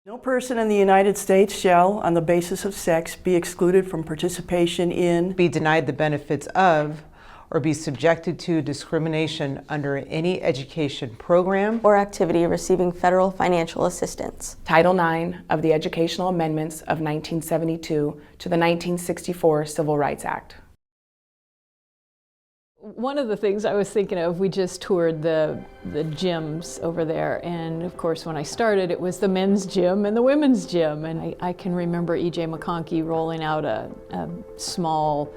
No person in the United States shall, on the basis of sex, be excluded from participation in, be denied the benefits of, or be subjected to discrimination under any education program or activity receiving federal financial assistance. Title IX of the Educational Amendments of 1972 to the 1964 Civil Rights Act. One of the things I was thinking of, we just toured the gyms over there, and of course when I started it was the men's gym and the women's gym, and I can remember E.J. McConkey rolling out a small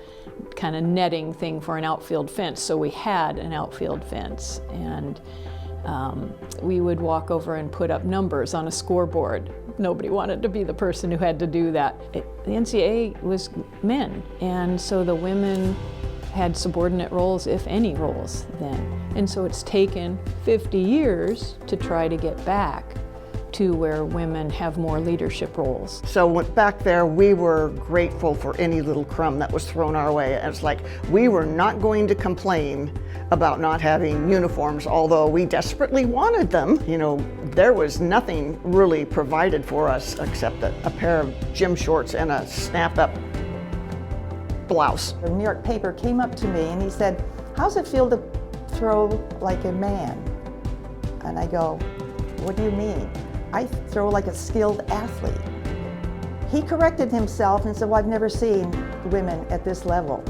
kind of netting thing for an outfield fence, so we had an outfield fence, and we would walk over and put up numbers on a scoreboard. Nobody wanted to be the person who had to do that. The NCAA was men, and so the women had subordinate roles, if any roles, then. And so it's taken 50 years to try to get back to where women have more leadership roles. So back there, we were grateful for any little crumb that was thrown our way. It's like we were not going to complain about not having uniforms, although we desperately wanted them. You know, there was nothing really provided for us except a pair of gym shorts and a snap-up blouse. The New York paper came up to me and he said, "How's it feel to throw like a man?" And I go, "What do you mean?" "I throw like a skilled athlete." He corrected himself and said, "Well, I've never seen women at this level."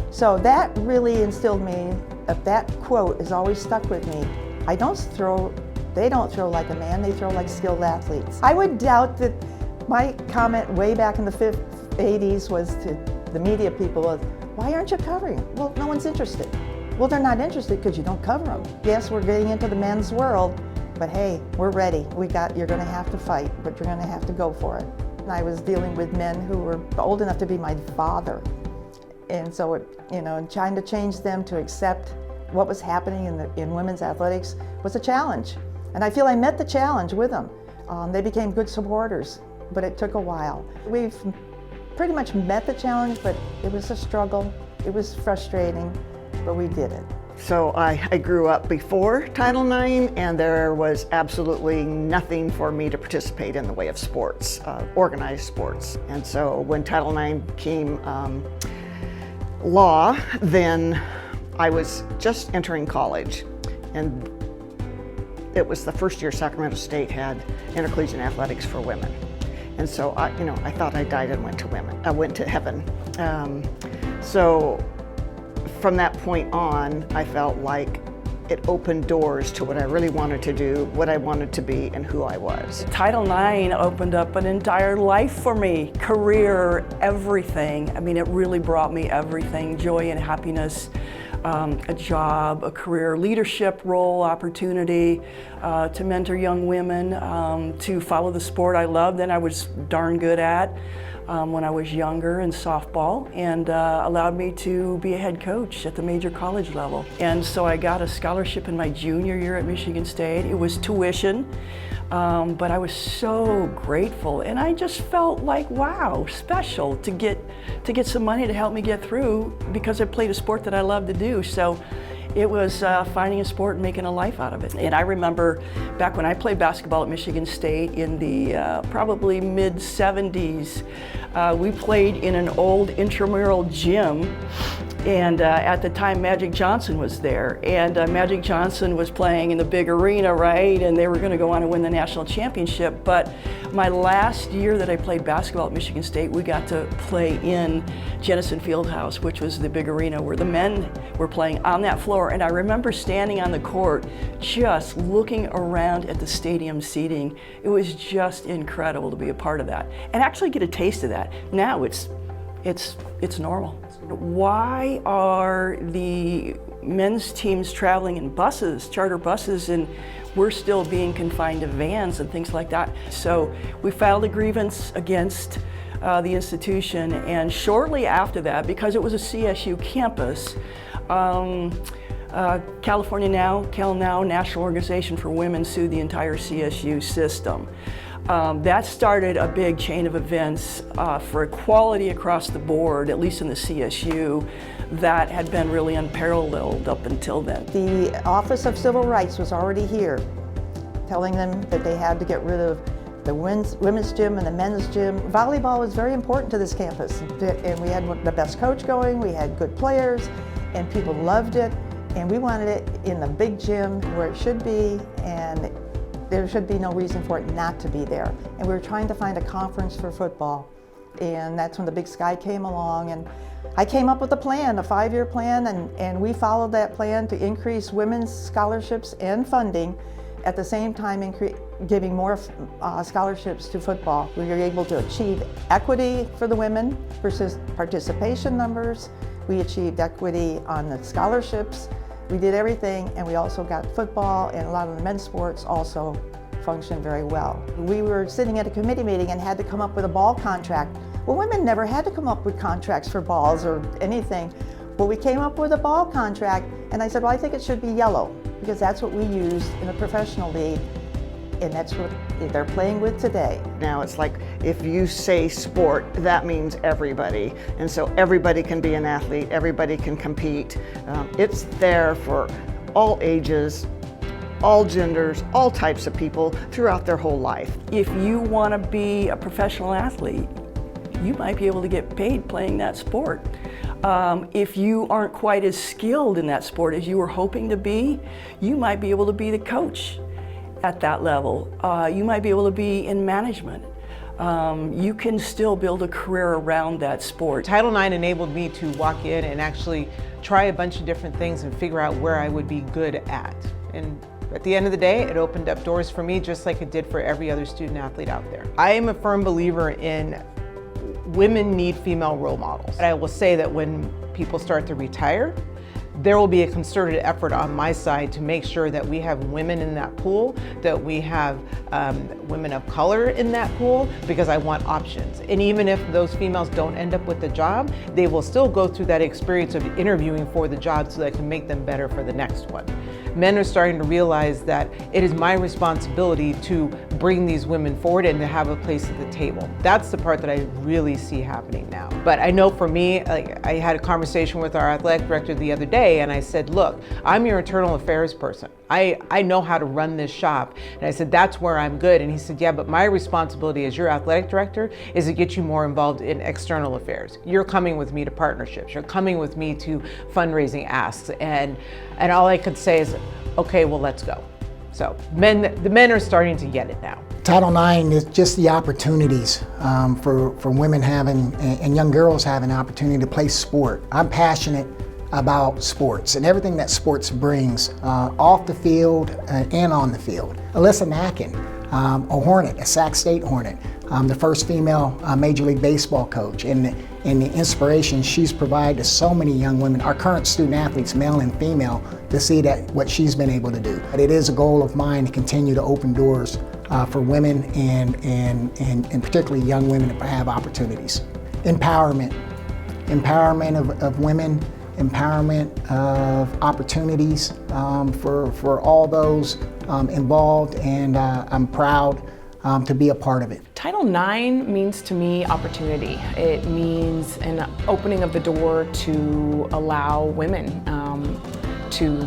So that really instilled me, that quote has always stuck with me. They don't throw like a man, they throw like skilled athletes. I would doubt that my comment way back in the 80s was to the media people was, "Why aren't you covering them?" "Well, no one's interested." "Well, they're not interested because you don't cover them." Yes, we're getting into the men's world, but hey, we're ready. You're gonna have to fight, but you're gonna have to go for it. And I was dealing with men who were old enough to be my father. And so, and trying to change them to accept what was happening in women's athletics was a challenge. And I feel I met the challenge with them. They became good supporters, but it took a while. We've pretty much met the challenge, but it was a struggle. It was frustrating, but we did it. So I grew up before Title IX, and there was absolutely nothing for me to participate in the way of sports, organized sports. And so when Title IX became law, then I was just entering college, and it was the first year Sacramento State had intercollegiate athletics for women. And so I thought I died and went to heaven. So from that point on, I felt like it opened doors to what I really wanted to do, what I wanted to be, and who I was. Title IX opened up an entire life for me, career, everything. I mean, it really brought me everything, joy and happiness, a job, a career, leadership role, opportunity to mentor young women, to follow the sport I loved and I was darn good at when I was younger in softball, and allowed me to be a head coach at the major college level. And so I got a scholarship in my junior year at Michigan State. It was tuition, but I was so grateful, and I just felt like, wow, special to get some money to help me get through because I played a sport that I love to do. So it was finding a sport and making a life out of it. And I remember back when I played basketball at Michigan State in the probably mid-70s, we played in an old intramural gym, and at the time Magic Johnson was there, and Magic Johnson was playing in the big arena, right, and they were going to go on and win the national championship. But my last year that I played basketball at Michigan State, we got to play in Jennison Fieldhouse, which was the big arena where the men were playing on that floor. And I remember standing on the court just looking around at the stadium seating. It was just incredible to be a part of that and actually get a taste of that. Now it's normal. Why are the men's teams traveling in buses, charter buses, and we're still being confined to vans and things like that? So we filed a grievance against the institution, and shortly after that, because it was a CSU campus, California Now, Cal Now, National Organization for Women, sued the entire CSU system. That started a big chain of events for equality across the board, at least in the CSU, that had been really unparalleled up until then. The Office of Civil Rights was already here, telling them that they had to get rid of the women's gym and the men's gym. Volleyball was very important to this campus, and we had the best coach going, we had good players, and people loved it, and we wanted it in the big gym where it should be, and there should be no reason for it not to be there. And we were trying to find a conference for football, and that's when the Big Sky came along, and I came up with a plan, a 5-year plan, and we followed that plan to increase women's scholarships and funding, at the same time giving more scholarships to football. We were able to achieve equity for the women versus participation numbers. We achieved equity on the scholarships. We did everything, and we also got football, and a lot of the men's sports also functioned very well. We were sitting at a committee meeting and had to come up with a ball contract. Well, women never had to come up with contracts for balls or anything. Well, we came up with a ball contract, and I said, well, I think it should be yellow, because that's what we use in a professional league, and that's what they're playing with today. Now it's like if you say sport, that means everybody. And so everybody can be an athlete, everybody can compete. It's there for all ages, all genders, all types of people throughout their whole life. If you want to be a professional athlete, you might be able to get paid playing that sport. If you aren't quite as skilled in that sport as you were hoping to be, you might be able to be the coach at that level. You might be able to be in management. You can still build a career around that sport. Title IX enabled me to walk in and actually try a bunch of different things and figure out where I would be good at. And at the end of the day, it opened up doors for me just like it did for every other student athlete out there. I am a firm believer in women need female role models. I will say that when people start to retire, there will be a concerted effort on my side to make sure that we have women in that pool, that we have women of color in that pool, because I want options. And even if those females don't end up with the job, they will still go through that experience of interviewing for the job so that I can make them better for the next one. Men are starting to realize that it is my responsibility to bring these women forward and to have a place at the table. That's the part that I really see happening now. But I know for me, I had a conversation with our athletic director the other day, and I said, look, I'm your internal affairs person. I know how to run this shop. And I said, that's where I'm good. And he said, yeah, but my responsibility as your athletic director is to get you more involved in external affairs. You're coming with me to partnerships. You're coming with me to fundraising asks. And all I could say is, okay, well, let's go. So the men are starting to get it now. Title IX is just the opportunities for women having and young girls having the opportunity to play sport. I'm passionate about sports and everything that sports brings off the field and on the field. Alyssa Mackin, a Hornet, a Sac State Hornet, the first female Major League Baseball coach, and the inspiration she's provided to so many young women, our current student athletes, male and female, to see that what she's been able to do. But it is a goal of mine to continue to open doors for women and particularly young women to have opportunities. Empowerment of women, empowerment of opportunities for all those involved, and I'm proud to be a part of it. Title IX means to me opportunity. It means an opening of the door to allow women to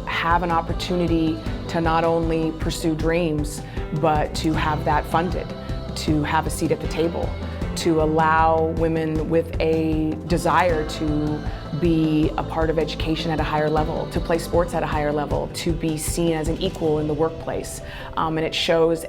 have an opportunity to not only pursue dreams, but to have that funded, to have a seat at the table, to allow women with a desire to be a part of education at a higher level, to play sports at a higher level, to be seen as an equal in the workplace. And it shows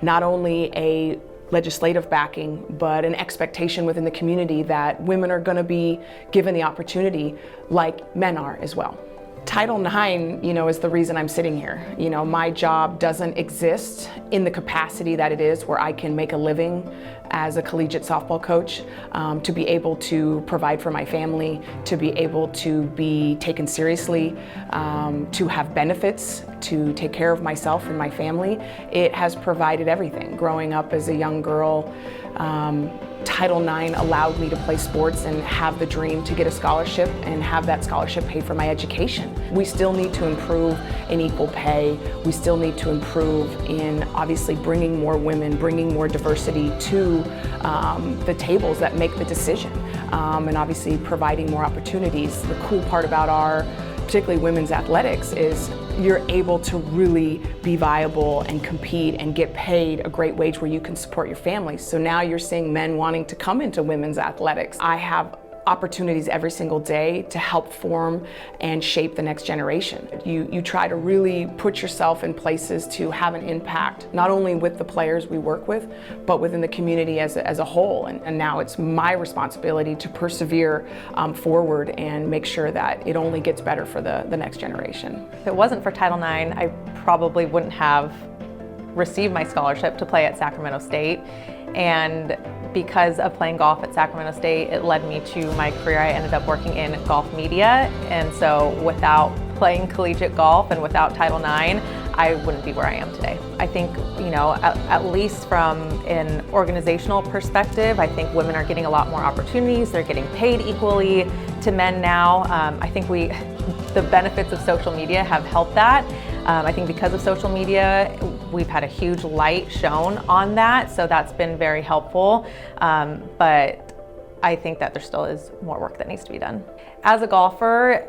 not only a legislative backing, but an expectation within the community that women are going to be given the opportunity like men are as well. Title IX, is the reason I'm sitting here. My job doesn't exist in the capacity that it is, where I can make a living as a collegiate softball coach, to be able to provide for my family, to be able to be taken seriously, to have benefits, to take care of myself and my family. It has provided everything. Growing up as a young girl, Title IX allowed me to play sports and have the dream to get a scholarship and have that scholarship pay for my education. We still need to improve in equal pay. We still need to improve in obviously bringing more women, bringing more diversity to the tables that make the decision, and obviously providing more opportunities. The cool part about our, particularly women's athletics, is you're able to really be viable and compete and get paid a great wage where you can support your family. So now you're seeing men wanting to come into women's athletics. I have opportunities every single day to help form and shape the next generation. You try to really put yourself in places to have an impact, not only with the players we work with, but within the community as a whole. And now it's my responsibility to persevere forward and make sure that it only gets better for the next generation. If it wasn't for Title IX, I probably wouldn't have received my scholarship to play at Sacramento State. And because of playing golf at Sacramento State, it led me to my career. I ended up working in golf media, and so without playing collegiate golf and without Title IX, I wouldn't be where I am today. I think, at least from an organizational perspective, I think women are getting a lot more opportunities. They're getting paid equally to men now. I think the benefits of social media have helped that. I think because of social media, we've had a huge light shown on that, so that's been very helpful. But I think that there still is more work that needs to be done. As a golfer,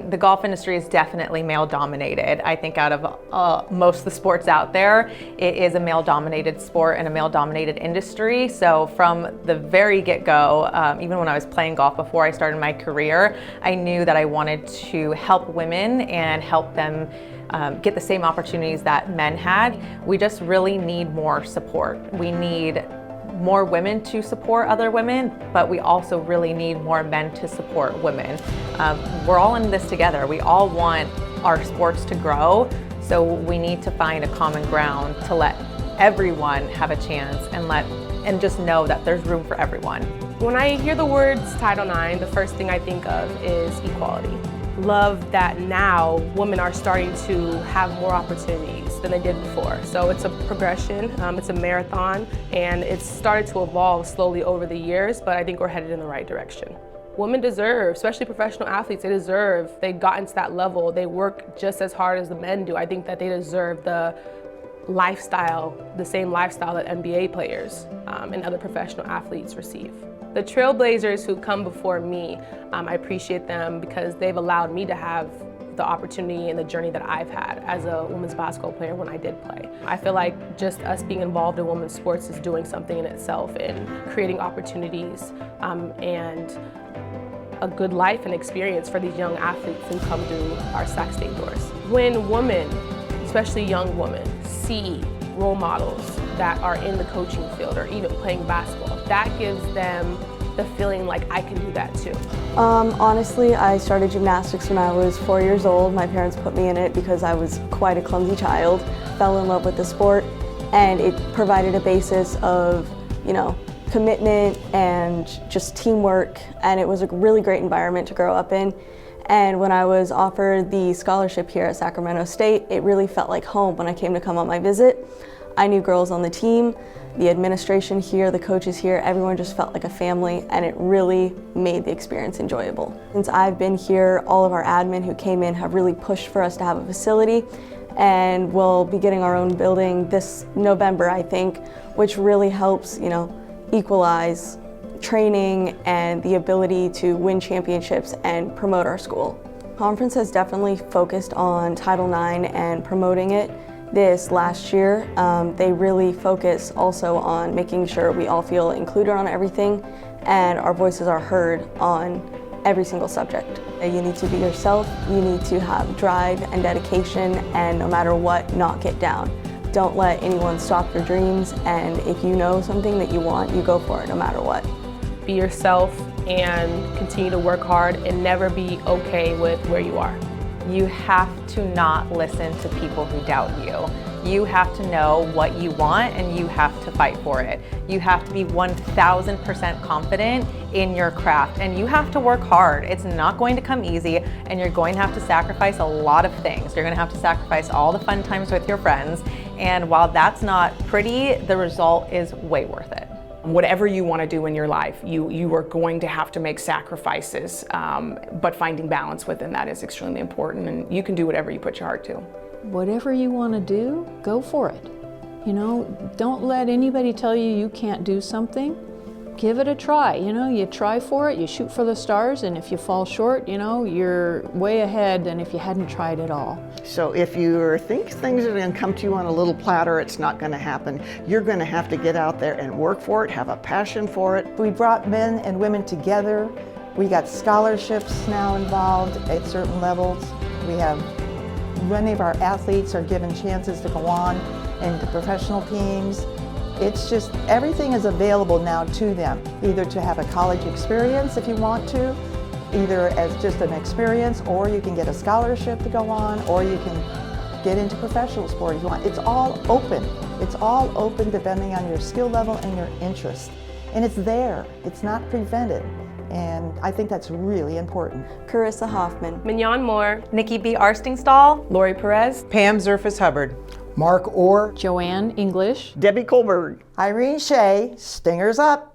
the golf industry is definitely male-dominated. I think out of most of the sports out there, it is a male-dominated sport and a male-dominated industry. So from the very get-go, even when I was playing golf before I started my career, I knew that I wanted to help women and help them get the same opportunities that men had. We just really need more support. We need more women to support other women, but we also really need more men to support women. We're all in this together. We all want our sports to grow, so we need to find a common ground to let everyone have a chance and just know that there's room for everyone. When I hear the words Title IX, the first thing I think of is equality. Love that now women are starting to have more opportunities than they did before. So it's a progression, it's a marathon, and it's started to evolve slowly over the years, but I think we're headed in the right direction. Women deserve, especially professional athletes, they've gotten to that level, they work just as hard as the men do. I think that they deserve the same lifestyle that NBA players and other professional athletes receive. The trailblazers who come before me, I appreciate them because they've allowed me to have the opportunity and the journey that I've had as a women's basketball player when I did play. I feel like just us being involved in women's sports is doing something in itself and creating opportunities and a good life and experience for these young athletes who come through our Sac State doors. When women, especially young women, see role models that are in the coaching field or even playing basketball, that gives them the feeling like I can do that too. Honestly, I started gymnastics when I was 4 years old. My parents put me in it because I was quite a clumsy child, fell in love with the sport, and it provided a basis of, commitment and just teamwork, and it was a really great environment to grow up in. And when I was offered the scholarship here at Sacramento State, it really felt like home when I came to come on my visit. I knew girls on the team, the administration here, the coaches here, everyone just felt like a family, and it really made the experience enjoyable. Since I've been here, all of our admin who came in have really pushed for us to have a facility, and we'll be getting our own building this November, I think, which really helps, equalize training and the ability to win championships and promote our school. Conference has definitely focused on Title IX and promoting it. This last year, they really focus also on making sure we all feel included on everything and our voices are heard on every single subject. You need to be yourself, you need to have drive and dedication, and no matter what, not get down. Don't let anyone stop your dreams, and if you know something that you want, you go for it no matter what. Be yourself and continue to work hard and never be okay with where you are. You have to not listen to people who doubt you. You have to know what you want and you have to fight for it. You have to be 1000% confident in your craft, and you have to work hard. It's not going to come easy, and you're going to have to sacrifice a lot of things. You're going to have to sacrifice all the fun times with your friends, and while that's not pretty, the result is way worth it. Whatever you want to do in your life, you are going to have to make sacrifices, but finding balance within that is extremely important, and you can do whatever you put your heart to. Whatever you want to do, go for it. Don't let anybody tell you you can't do something. give it a try. You know, you try for it, you shoot for the stars, and if you fall short, you know, you're way ahead than if you hadn't tried at all. So if you think things are going to come to you on a little platter, it's not going to happen. You're going to have to get out there and work for it, have a passion for it. We brought men and women together. We got scholarships now involved at certain levels. We have many of our athletes are given chances to go on into professional teams. It's just everything is available now to them, either to have a college experience if you want to, either as just an experience, or you can get a scholarship to go on, or you can get into professional sport if you want. It's all open. It's all open depending on your skill level and your interest. And it's there. It's not prevented. And I think that's really important. Carissa Hoffman. Mignon Moore. Nikki B. Arstingstall. Lori Perez. Pam Zerfus-Hubbard. Mark Orr. Joanne English. Debbie Kohlberg. Irene Shea, Stingers up.